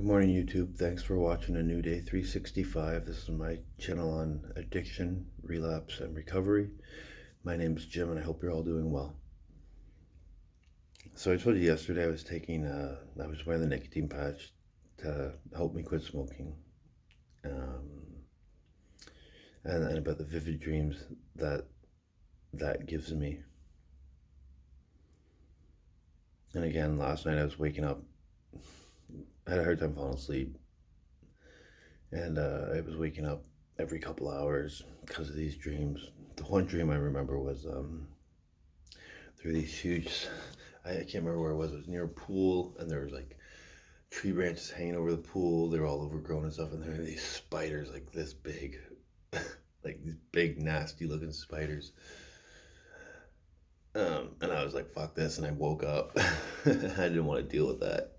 Good morning, YouTube. Thanks for watching A New Day 365. This is my channel on addiction, relapse, and recovery. My name is Jim, and I hope you're all doing well. So I told you yesterday I was wearing the nicotine patch to help me quit smoking, and about the vivid dreams that gives me. And again, last night I was waking up. I had a hard time falling asleep, and I was waking up every couple hours because of these dreams. The one dream I remember was through these huge, I can't remember where it was. It was near a pool, and there was like tree branches hanging over the pool. They were all overgrown and stuff, and there were these spiders like this big, like these big nasty looking spiders. And I was like, fuck this, and I woke up. I didn't want to deal with that.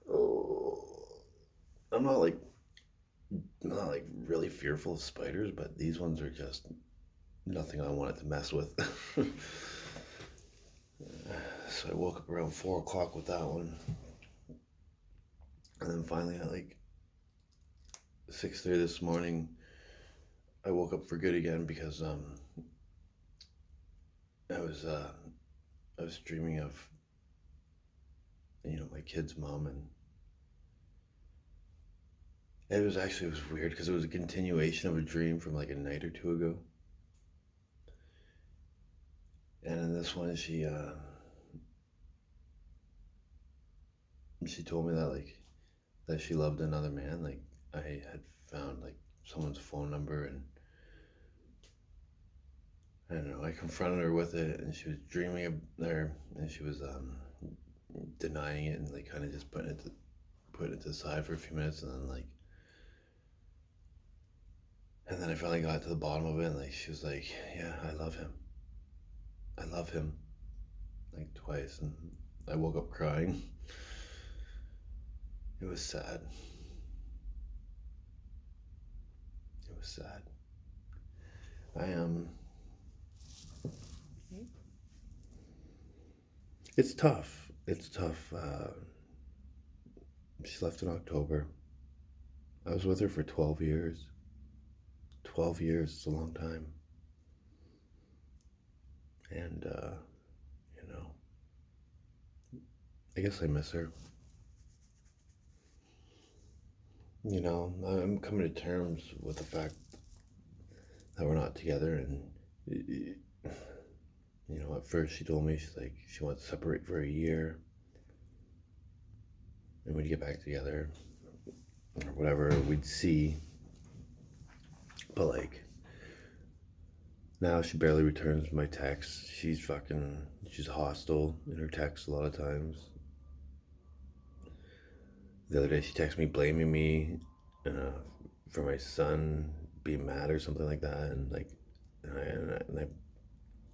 Oh, I'm not like really fearful of spiders, but these ones are just nothing I wanted to mess with. So I woke up around 4 o'clock with that one, and then finally at like 6:30 this morning, I woke up for good again because I was dreaming of my kid's mom, and it was weird because it was a continuation of a dream from like a night or two ago. And in this one, she told me that she loved another man. Like, I had found like someone's phone number, and I don't know, I confronted her with it, and she was dreaming of her, and she was denying it and like kind of just putting it to the side for a few minutes, and then I finally got to the bottom of it, and like she was like, yeah, I love him, like twice. And I woke up crying. It was sad. It's tough. She left in October. I was with her for 12 years. 12 years is a long time. And, I guess I miss her. I'm coming to terms with the fact that we're not together. And, at first she told me, she's like, she wants to separate for a year, and we'd get back together or whatever, we'd see. But like, now she barely returns my texts. She's hostile in her texts a lot of times. The other day she texted me blaming me for my son being mad or something like that, and like, and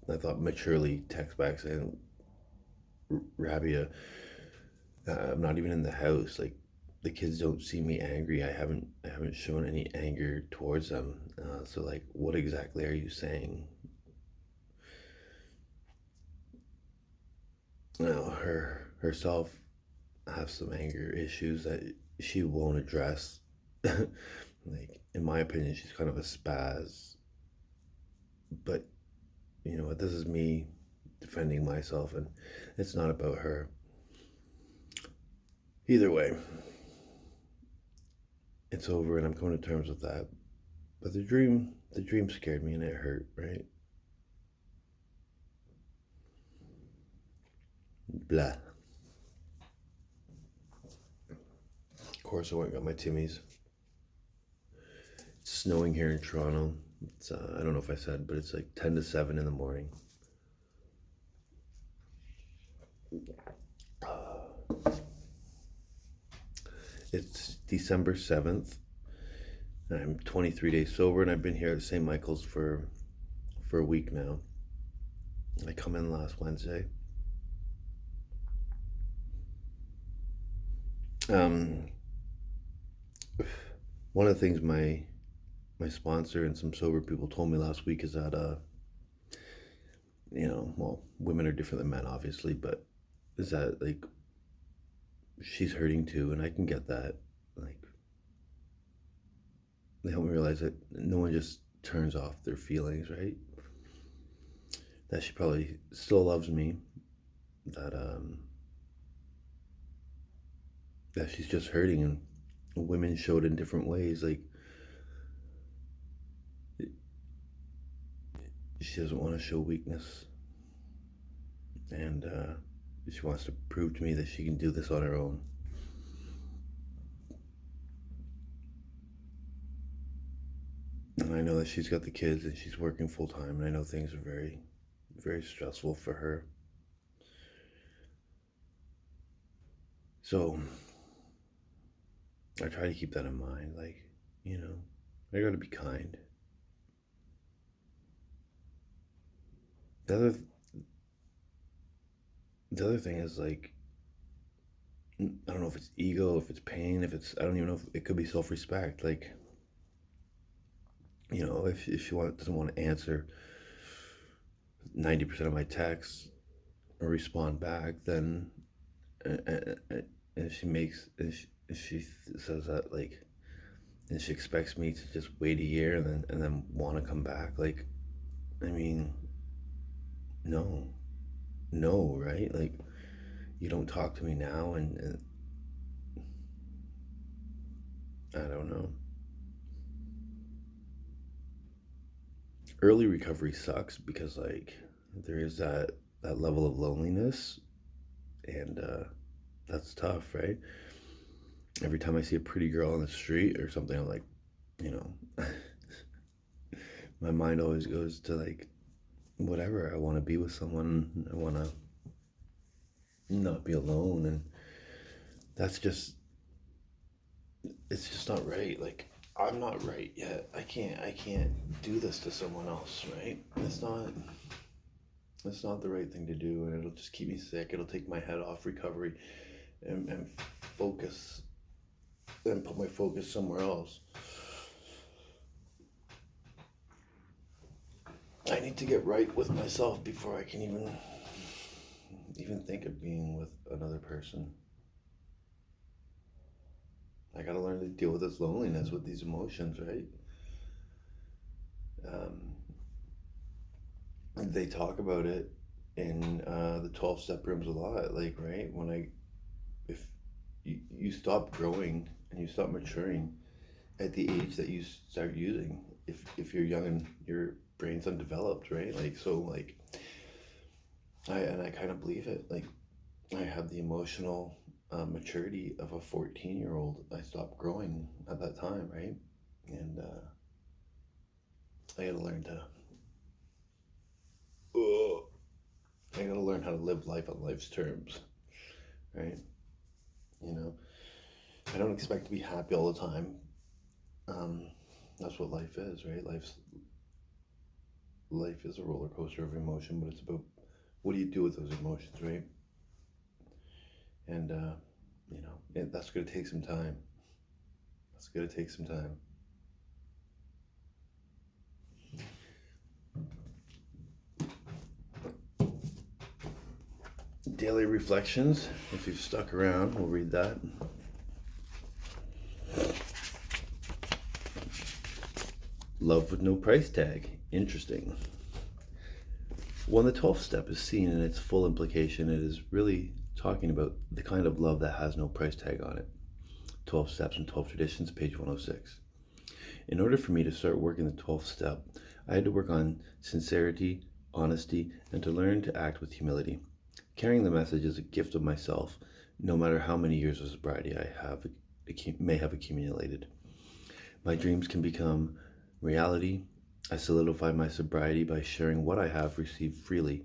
I thought maturely text back saying, Rabia, I'm not even in the house. Like, the kids don't see me angry. I haven't shown any anger towards them. So like, what exactly are you saying? Now herself has some anger issues that she won't address. Like, in my opinion, she's kind of a spaz. But you know what? This is me defending myself, and it's not about her. Either way, it's over, and I'm coming to terms with that. But the dream scared me, and it hurt, right? Blah. Of course, I went and got my Timmies. It's snowing here in Toronto. It's I don't know if I said, but it's like 10 to 7 in the morning. It's December 7th. I'm 23 days sober, and I've been here at St. Michael's for a week now. I come in last Wednesday. One of the things my sponsor and some sober people told me last week is that well, women are different than men, obviously, but is that like she's hurting too, and I can get that. Like, they help me realize that no one just turns off their feelings, right? That she probably still loves me. That that she's just hurting, and women show it in different ways. Like, she doesn't want to show weakness, and she wants to prove to me that she can do this on her own. And I know that she's got the kids and she's working full time, and I know things are very, very stressful for her. So I try to keep that in mind. Like, you know, I gotta be kind. The other, the other thing is like, I don't know if it's ego, if it's pain, if it's, I don't even know if it could be self respect. Like, if she doesn't want to answer 90% of my texts or respond back, then and she makes and she says that, like, and she expects me to just wait a year and then want to come back. Like, I mean, no, no, right? Like, you don't talk to me now, and I don't know. Early recovery sucks because, like, there is that level of loneliness, and that's tough, right? Every time I see a pretty girl on the street or something, I'm like, you know, my mind always goes to, like, whatever. I want to be with someone. I want to not be alone, and that's just, it's just not right. Like, I'm not right yet. I can't do this to someone else, right? It's not the right thing to do, and it'll just keep me sick. It'll take my head off recovery, and focus and put my focus somewhere else. I need to get right with myself before I can even think of being with another person. I gotta learn to deal with this loneliness, with these emotions, right? Um, they talk about it in the 12-step rooms a lot. Like, right, if you stop growing and you stop maturing at the age that you start using, if you're young and your brain's undeveloped, right? Like, so, like, I kind of believe it. Like, I have the emotional maturity of a 14-year-old. I stopped growing at that time, right? And I gotta learn to. Oh, I gotta learn how to live life on life's terms, right? You know, I don't expect to be happy all the time. Um, that's what life is, right? Life is a roller coaster of emotion, but it's about what do you do with those emotions, right? And that's gonna take some time. That's gonna take some time. Daily reflections. If you've stuck around, we'll read that. Love with no price tag. Interesting. When the 12th step is seen in its full implication, it is really talking about the kind of love that has no price tag on it. 12 Steps and 12 Traditions, page 106. In order for me to start working the 12th step, I had to work on sincerity, honesty, and to learn to act with humility. Carrying the message is a gift of myself, no matter how many years of sobriety may have accumulated. My dreams can become reality. I solidify my sobriety by sharing what I have received freely.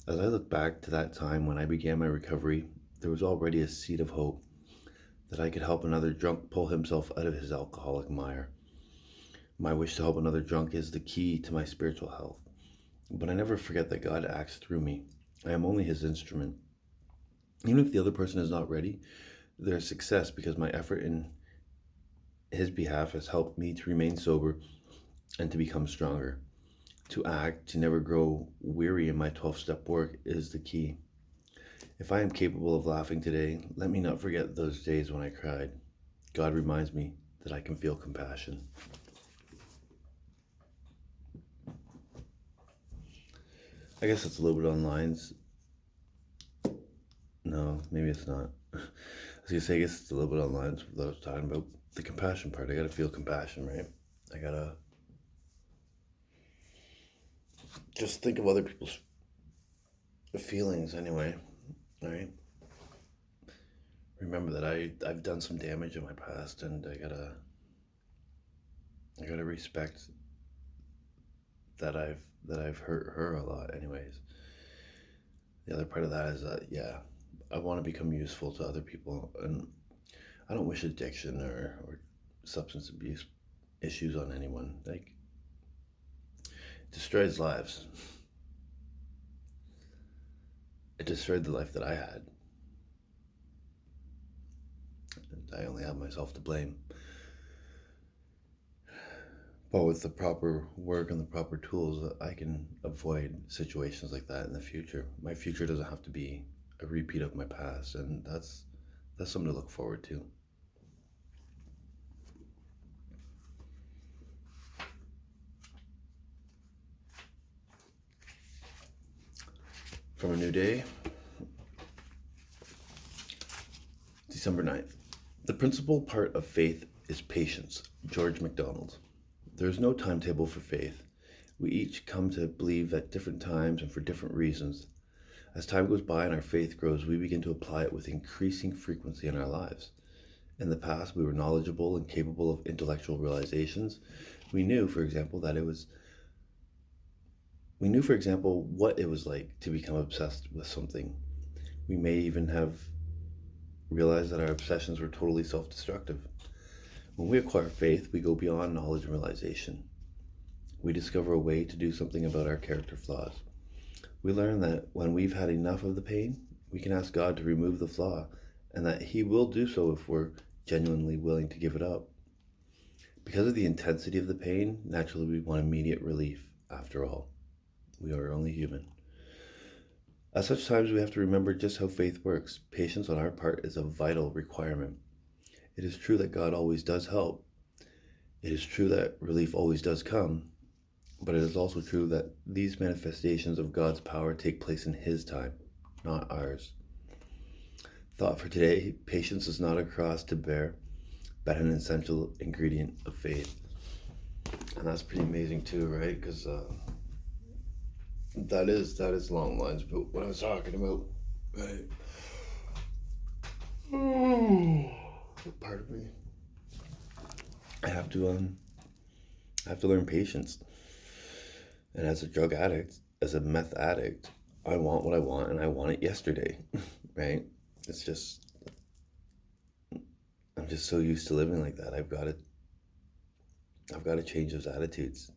As I look back to that time when I began my recovery, there was already a seed of hope that I could help another drunk pull himself out of his alcoholic mire. My wish to help another drunk is the key to my spiritual health. But I never forget that God acts through me. I am only his instrument. Even if the other person is not ready, there's success because my effort in his behalf has helped me to remain sober and to become stronger. To act, to never grow weary in my 12-step work is the key. If I am capable of laughing today, let me not forget those days when I cried. God reminds me that I can feel compassion. I guess it's a little bit on lines. No, maybe it's not. I was gonna say, I guess it's a little bit on lines with what I was talking about. The compassion part. I gotta feel compassion, right? I gotta just think of other people's feelings anyway, right? Remember that I've done some damage in my past, and I gotta respect that I've hurt her a lot anyways. The other part of that is that, yeah, I want to become useful to other people, and I don't wish addiction or substance abuse issues on anyone. Like, it destroys lives. It destroyed the life that I had, and I only have myself to blame. But with the proper work and the proper tools, I can avoid situations like that in the future. My future doesn't have to be a repeat of my past, and that's something to look forward to. From a new day, December 9th. The principal part of faith is patience. George MacDonald. There is no timetable for faith. We each come to believe at different times and for different reasons. As time goes by and our faith grows, we begin to apply it with increasing frequency in our lives. In the past, we were knowledgeable and capable of intellectual realizations. We knew, for example, what it was like to become obsessed with something. We may even have realized that our obsessions were totally self-destructive. When we acquire faith, we go beyond knowledge and realization. We discover a way to do something about our character flaws. We learn that when we've had enough of the pain, we can ask God to remove the flaw, and that He will do so if we're genuinely willing to give it up. Because of the intensity of the pain, naturally we want immediate relief. After all, we are only human. At such times, we have to remember just how faith works. Patience on our part is a vital requirement. It is true that God always does help. It is true that relief always does come. But it is also true that these manifestations of God's power take place in His time, not ours. Thought for today: patience is not a cross to bear, but an essential ingredient of faith. And that's pretty amazing too, right? Because that is long lines, but what I was talking about, right? Pardon me. I have to learn patience. And as a drug addict, as a meth addict, I want what I want, and I want it yesterday, right? It's just, I'm just so used to living like that. I've got to change those attitudes.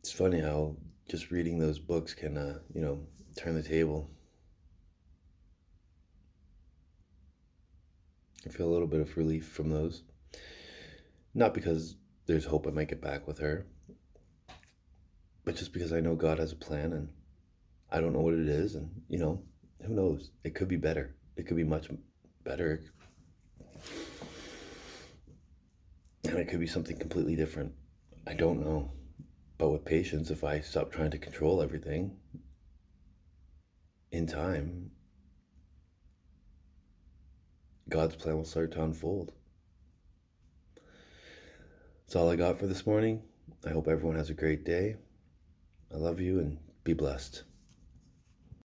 It's funny how just reading those books can, turn the table. I feel a little bit of relief from those. Not because there's hope I might get back with her, but just because I know God has a plan, and I don't know what it is, and who knows? It could be better. It could be much better. And it could be something completely different. I don't know. But with patience, if I stop trying to control everything, in time, God's plan will start to unfold. That's all I got for this morning. I hope everyone has a great day. I love you, and be blessed.